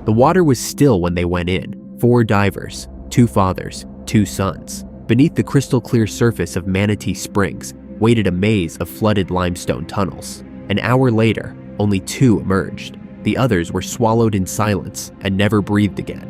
The water was still when they went in. 4 divers, 2 fathers, 2 sons. Beneath the crystal clear surface of Manatee Springs waited a maze of flooded limestone tunnels. An hour later, only 2 emerged. The others were swallowed in silence and never breathed again.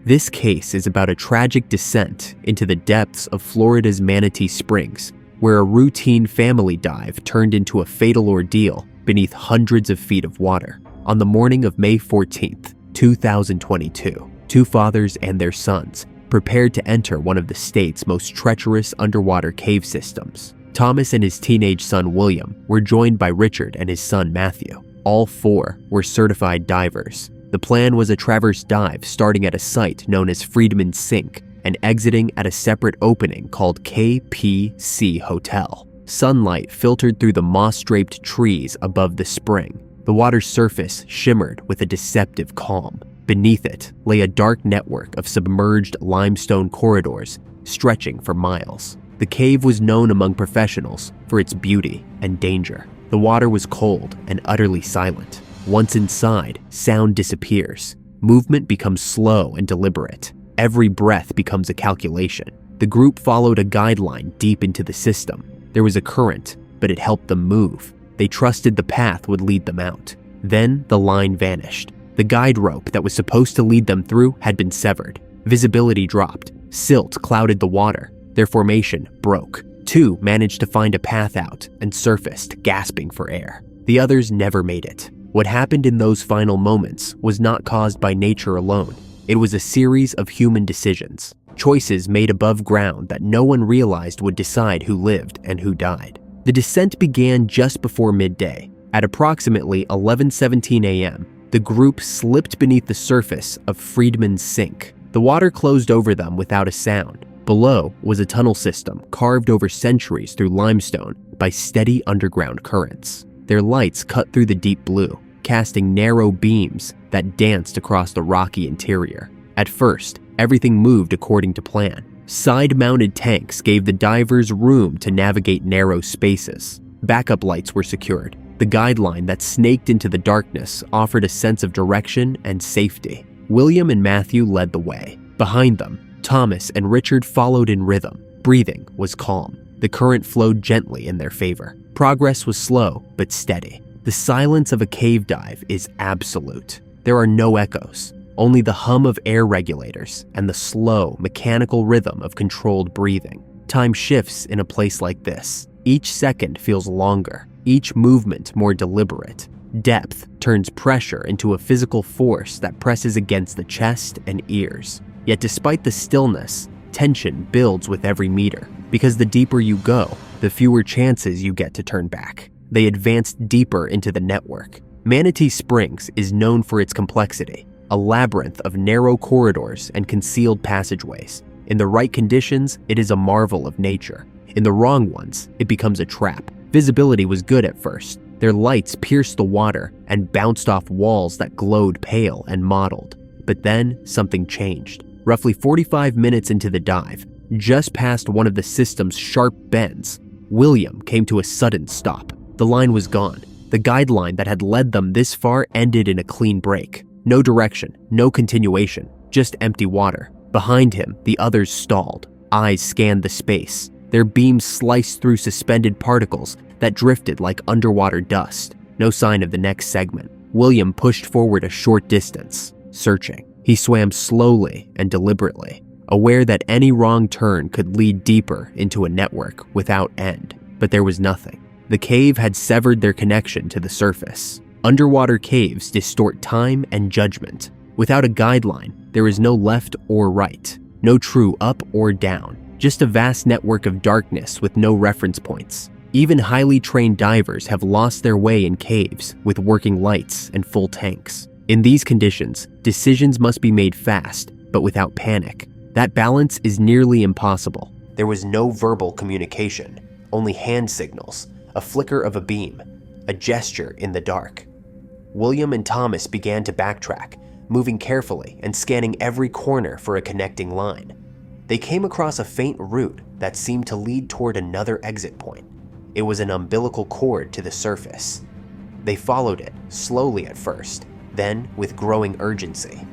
This case is about a tragic descent into the depths of Florida's Manatee Springs, where a routine family dive turned into a fatal ordeal beneath hundreds of feet of water. On the morning of May 14th, 2022, 2 fathers and their sons prepared to enter one of the state's most treacherous underwater cave systems. Thomas and his teenage son William were joined by Richard and his son Matthew. All 4 were certified divers. The plan was a traverse dive starting at a site known as Freedman's Sink and exiting at a separate opening called KPC Hotel. Sunlight filtered through the moss-draped trees above the spring. The water's surface shimmered with a deceptive calm. Beneath it lay a dark network of submerged limestone corridors stretching for miles. The cave was known among professionals for its beauty and danger. The water was cold and utterly silent. Once inside, sound disappears. Movement becomes slow and deliberate. Every breath becomes a calculation. The group followed a guideline deep into the system. There was a current, but it helped them move. They trusted the path would lead them out. Then the line vanished. The guide rope that was supposed to lead them through had been severed. Visibility dropped. Silt clouded the water. Their formation broke. 2 managed to find a path out and surfaced, gasping for air. The others never made it. What happened in those final moments was not caused by nature alone. It was a series of human decisions, choices made above ground that no one realized would decide who lived and who died. The descent began just before midday. At approximately 11:17 a.m., the group slipped beneath the surface of Freedman's Sink. The water closed over them without a sound. Below was a tunnel system carved over centuries through limestone by steady underground currents. Their lights cut through the deep blue, casting narrow beams that danced across the rocky interior. At first, everything moved according to plan. Side-mounted tanks gave the divers room to navigate narrow spaces. Backup lights were secured. The guideline that snaked into the darkness offered a sense of direction and safety. William and Matthew led the way. Behind them, Thomas and Richard followed in rhythm. Breathing was calm. The current flowed gently in their favor. Progress was slow but steady. The silence of a cave dive is absolute. There are no echoes, only the hum of air regulators and the slow, mechanical rhythm of controlled breathing. Time shifts in a place like this. Each second feels longer, each movement more deliberate. Depth turns pressure into a physical force that presses against the chest and ears. Yet despite the stillness, tension builds with every meter, because the deeper you go, the fewer chances you get to turn back. They advanced deeper into the network. Manatee Springs is known for its complexity, a labyrinth of narrow corridors and concealed passageways. In the right conditions, it is a marvel of nature. In the wrong ones, it becomes a trap. Visibility was good at first. Their lights pierced the water and bounced off walls that glowed pale and mottled. But then something changed. Roughly 45 minutes into the dive, just past one of the system's sharp bends, William came to a sudden stop. The line was gone. The guideline that had led them this far ended in a clean break. No direction, no continuation, just empty water. Behind him, the others stalled. Eyes scanned the space. Their beams sliced through suspended particles that drifted like underwater dust. No sign of the next segment. William pushed forward a short distance, searching. He swam slowly and deliberately, aware that any wrong turn could lead deeper into a network without end. But there was nothing. The cave had severed their connection to the surface. Underwater caves distort time and judgment. Without a guideline, there is no left or right, no true up or down, just a vast network of darkness with no reference points. Even highly trained divers have lost their way in caves with working lights and full tanks. In these conditions, decisions must be made fast, but without panic. That balance is nearly impossible. There was no verbal communication, only hand signals, a flicker of a beam, a gesture in the dark. William and Thomas began to backtrack, moving carefully and scanning every corner for a connecting line. They came across a faint route that seemed to lead toward another exit point. It was an umbilical cord to the surface. They followed it, slowly at first, then with growing urgency.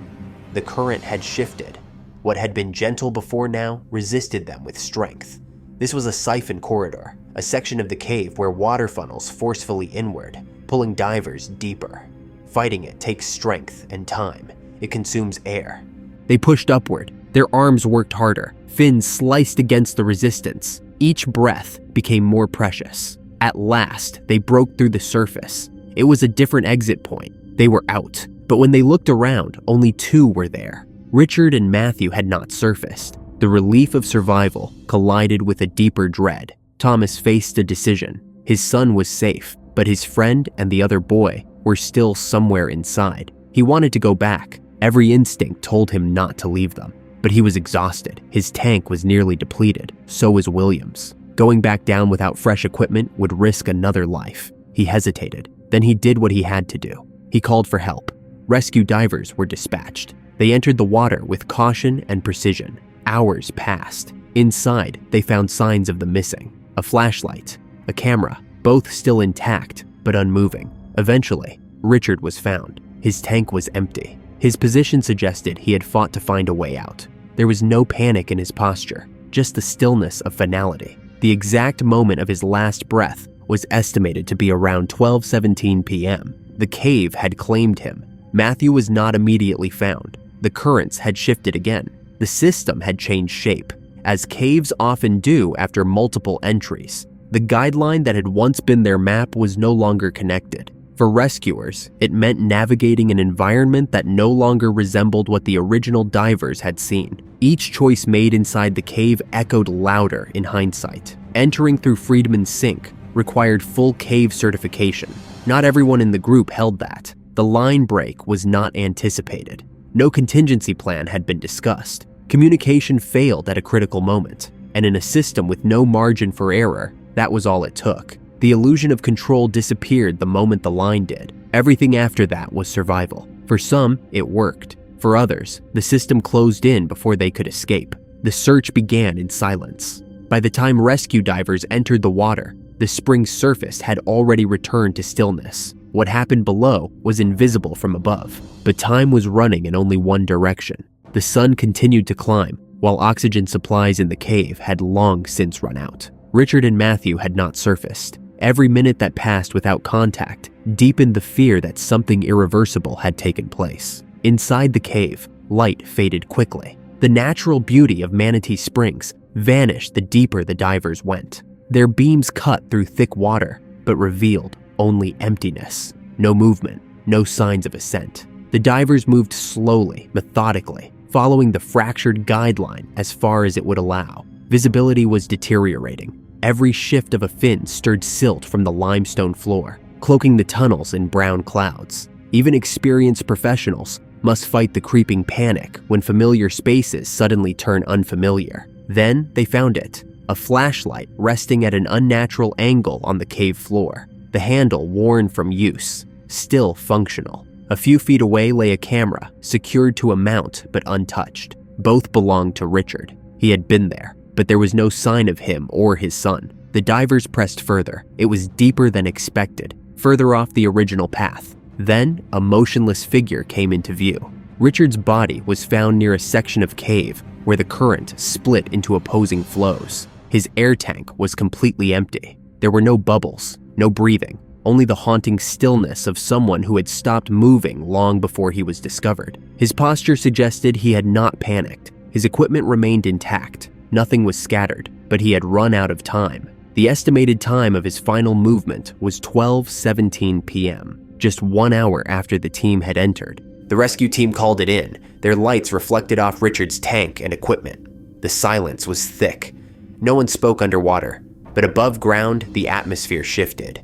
The current had shifted. What had been gentle before now resisted them with strength. This was a siphon corridor, a section of the cave where water funnels forcefully inward, pulling divers deeper. Fighting it takes strength and time. It consumes air. They pushed upward. Their arms worked harder. Fins sliced against the resistance. Each breath became more precious. At last, they broke through the surface. It was a different exit point. They were out. But when they looked around, only two were there. Richard and Matthew had not surfaced. The relief of survival collided with a deeper dread. Thomas faced a decision. His son was safe, but his friend and the other boy were still somewhere inside. He wanted to go back. Every instinct told him not to leave them. But he was exhausted. His tank was nearly depleted. So was William's. Going back down without fresh equipment would risk another life. He hesitated. Then he did what he had to do. He called for help. Rescue divers were dispatched. They entered the water with caution and precision. Hours passed. Inside, they found signs of the missing. A flashlight, a camera, both still intact, but unmoving. Eventually, Richard was found. His tank was empty. His position suggested he had fought to find a way out. There was no panic in his posture, just the stillness of finality. The exact moment of his last breath was estimated to be around 12:17 p.m. The cave had claimed him. Matthew was not immediately found. The currents had shifted again. The system had changed shape, as caves often do after multiple entries. The guideline that had once been their map was no longer connected. For rescuers, it meant navigating an environment that no longer resembled what the original divers had seen. Each choice made inside the cave echoed louder in hindsight. Entering through Friedman's sink required full cave certification. Not everyone in the group held that. The line break was not anticipated. No contingency plan had been discussed. Communication failed at a critical moment, and in a system with no margin for error, that was all it took. The illusion of control disappeared the moment the line did. Everything after that was survival. For some, it worked. For others, the system closed in before they could escape. The search began in silence. By the time rescue divers entered the water, the spring's surface had already returned to stillness. What happened below was invisible from above, but time was running in only one direction. The sun continued to climb, while oxygen supplies in the cave had long since run out. Richard and Matthew had not surfaced. Every minute that passed without contact deepened the fear that something irreversible had taken place. Inside the cave, light faded quickly. The natural beauty of Manatee Springs vanished the deeper the divers went. Their beams cut through thick water, but revealed only emptiness. No movement, no signs of ascent. The divers moved slowly, methodically, following the fractured guideline as far as it would allow. Visibility was deteriorating. Every shift of a fin stirred silt from the limestone floor, cloaking the tunnels in brown clouds. Even experienced professionals must fight the creeping panic when familiar spaces suddenly turn unfamiliar. Then they found it, a flashlight resting at an unnatural angle on the cave floor. The handle worn from use, still functional. A few feet away lay a camera, secured to a mount but untouched. Both belonged to Richard. He had been there, but there was no sign of him or his son. The divers pressed further. It was deeper than expected, further off the original path. Then, a motionless figure came into view. Richard's body was found near a section of cave where the current split into opposing flows. His air tank was completely empty. There were no bubbles, no breathing, only the haunting stillness of someone who had stopped moving long before he was discovered. His posture suggested he had not panicked. His equipment remained intact. Nothing was scattered, but he had run out of time. The estimated time of his final movement was 12:17 p.m., just 1 hour after the team had entered. The rescue team called it in. Their lights reflected off Richard's tank and equipment. The silence was thick. No one spoke underwater, but above ground, the atmosphere shifted.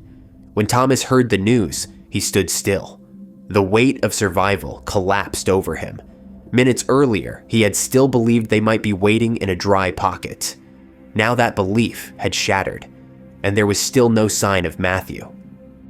When Thomas heard the news, he stood still. The weight of survival collapsed over him. Minutes earlier, he had still believed they might be waiting in a dry pocket. Now that belief had shattered, and there was still no sign of Matthew.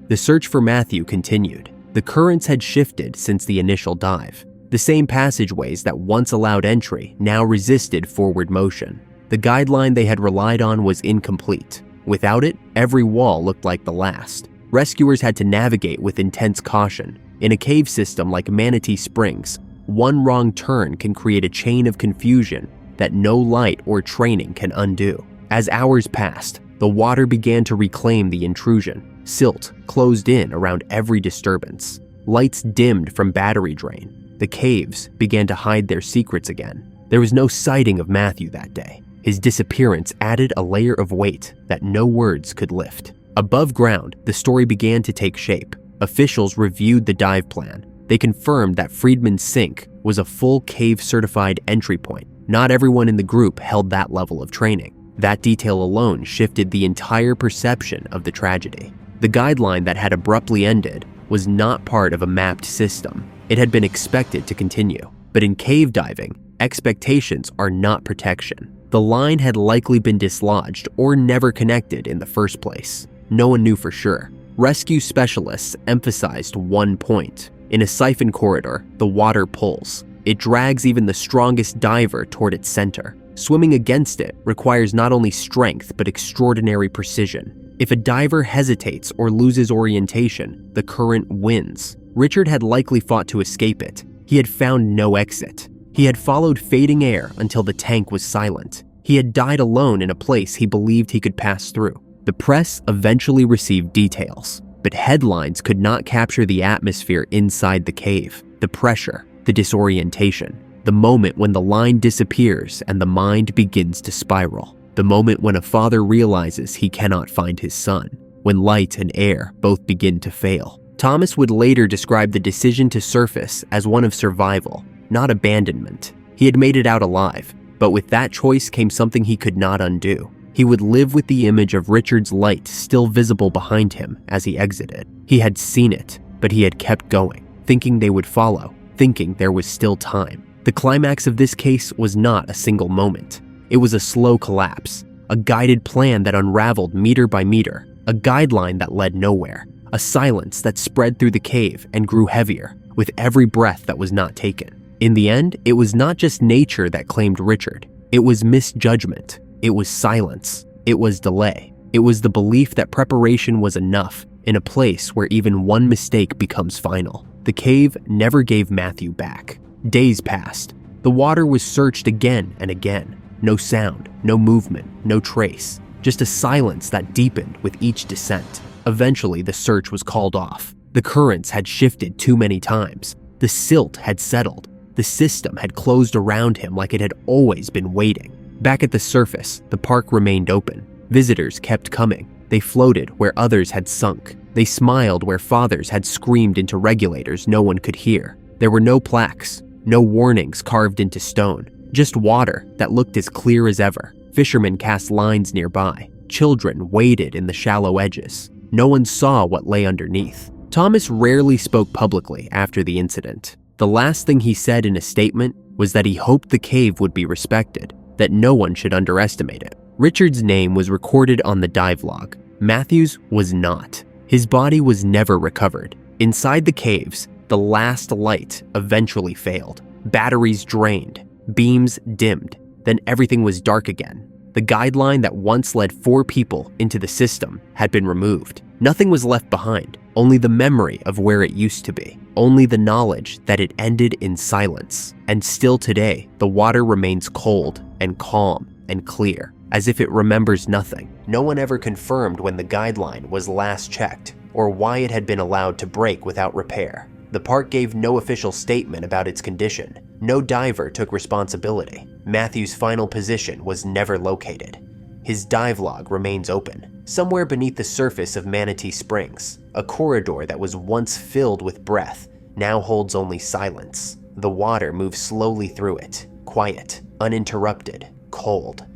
The search for Matthew continued. The currents had shifted since the initial dive. The same passageways that once allowed entry now resisted forward motion. The guideline they had relied on was incomplete. Without it, every wall looked like the last. Rescuers had to navigate with intense caution. In a cave system like Manatee Springs, one wrong turn can create a chain of confusion that no light or training can undo. As hours passed, the water began to reclaim the intrusion. Silt closed in around every disturbance. Lights dimmed from battery drain. The caves began to hide their secrets again. There was no sighting of Matthew that day. His disappearance added a layer of weight that no words could lift. Above ground, the story began to take shape. Officials reviewed the dive plan. They confirmed that Friedman's Sink was a full cave-certified entry point. Not everyone in the group held that level of training. That detail alone shifted the entire perception of the tragedy. The guideline that had abruptly ended was not part of a mapped system. It had been expected to continue. But in cave diving, expectations are not protection. The line had likely been dislodged or never connected in the first place. No one knew for sure. Rescue specialists emphasized one point. In a siphon corridor, the water pulls. It drags even the strongest diver toward its center. Swimming against it requires not only strength but extraordinary precision. If a diver hesitates or loses orientation, the current wins. Richard had likely fought to escape it. He had found no exit. He had followed fading air until the tank was silent. He had died alone in a place he believed he could pass through. The press eventually received details, but headlines could not capture the atmosphere inside the cave, the pressure, the disorientation, the moment when the line disappears and the mind begins to spiral, the moment when a father realizes he cannot find his son, when light and air both begin to fail. Thomas would later describe the decision to surface as one of survival, not abandonment. He had made it out alive, but with that choice came something he could not undo. He would live with the image of Richard's light still visible behind him as he exited. He had seen it, but he had kept going, thinking they would follow, thinking there was still time. The climax of this case was not a single moment. It was a slow collapse, a guided plan that unraveled meter by meter, a guideline that led nowhere, a silence that spread through the cave and grew heavier with every breath that was not taken. In the end, it was not just nature that claimed Richard. It was misjudgment. It was silence. It was delay. It was the belief that preparation was enough in a place where even one mistake becomes final. The cave never gave Matthew back. Days passed. The water was searched again and again. No sound, no movement, no trace. Just a silence that deepened with each descent. Eventually, the search was called off. The currents had shifted too many times. The silt had settled. The system had closed around him like it had always been waiting. Back at the surface, the park remained open. Visitors kept coming. They floated where others had sunk. They smiled where fathers had screamed into regulators no one could hear. There were no plaques, no warnings carved into stone, just water that looked as clear as ever. Fishermen cast lines nearby. Children waded in the shallow edges. No one saw what lay underneath. Thomas rarely spoke publicly after the incident. The last thing he said in a statement was that he hoped the cave would be respected, that no one should underestimate it. Richard's name was recorded on the dive log. Matthew's was not. His body was never recovered. Inside the caves, the last light eventually failed. Batteries drained, beams dimmed, then everything was dark again. The guideline that once led 4 people into the system had been removed. Nothing was left behind, only the memory of where it used to be, only the knowledge that it ended in silence. And still today, the water remains cold and calm and clear, as if it remembers nothing. No one ever confirmed when the guideline was last checked or why it had been allowed to break without repair. The park gave no official statement about its condition. No diver took responsibility. Matthew's final position was never located. His dive log remains open, somewhere beneath the surface of Manatee Springs. A corridor that was once filled with breath now holds only silence. The water moves slowly through it, quiet, uninterrupted, cold.